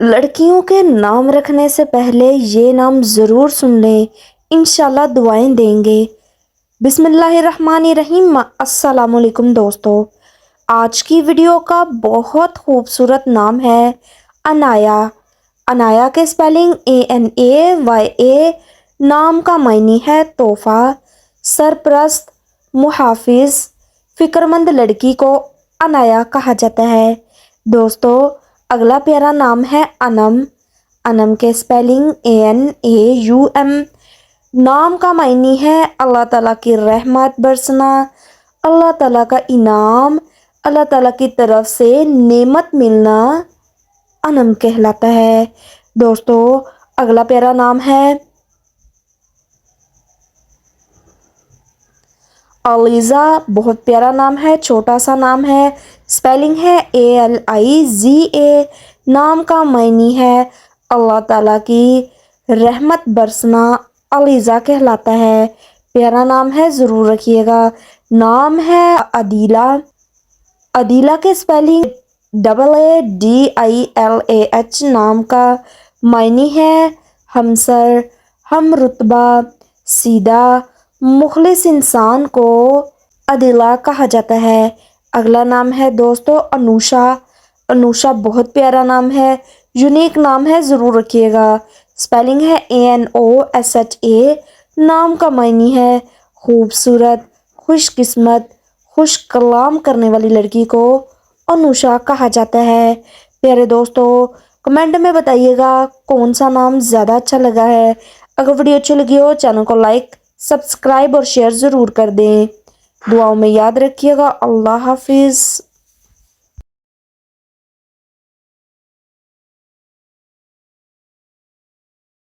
لڑکیوں کے نام رکھنے سے پہلے یہ نام ضرور سن لیں، انشاءاللہ دعائیں دیں گے۔ بسم اللہ الرحمن الرحیم۔ السلام علیکم دوستو، آج کی ویڈیو کا بہت خوبصورت نام ہے عنایا۔ عنایا کے سپیلنگ ANAYA۔ نام کا معنی ہے تحفہ، سرپرست، محافظ۔ فکرمند لڑکی کو عنایا کہا جاتا ہے۔ دوستو، اگلا پیارا نام ہے انم۔ انم کے سپیلنگ ANAUM۔ نام کا معنی ہے اللہ تعالیٰ کی رحمت برسنا، اللہ تعالیٰ کا انعام، اللہ تعالیٰ کی طرف سے نعمت ملنا انم کہلاتا ہے۔ دوستو، اگلا پیارا نام ہے علیزہ۔ بہت پیارا نام ہے، چھوٹا سا نام ہے، سپیلنگ ہے ALIZA۔ نام کا معنی ہے اللہ تعالیٰ کی رحمت برسنا، علیزہ کہلاتا ہے۔ پیارا نام ہے، ضرور رکھیے گا۔ نام ہے عدیلہ۔ عدیلہ کے سپیلنگ AADILAH۔ نام کا معنی ہے ہمسر، ہم رتبہ، سیدھا، مخلص انسان کو عدیلہ کہا جاتا ہے۔ اگلا نام ہے دوستو انوشا۔ انوشا بہت پیارا نام ہے، یونیک نام ہے، ضرور رکھیے گا۔ سپیلنگ ہے ANOSHA۔ نام کا معنی ہے خوبصورت، خوش قسمت، خوش کلام کرنے والی لڑکی کو انوشا کہا جاتا ہے۔ پیارے دوستو، کمنٹ میں بتائیے گا کون سا نام زیادہ اچھا لگا ہے۔ اگر ویڈیو اچھی لگی ہو چینل کو لائک، سبسکرائب اور شیئر ضرور کر دیں۔ دعاؤں میں یاد رکھیے گا۔ اللہ حافظ۔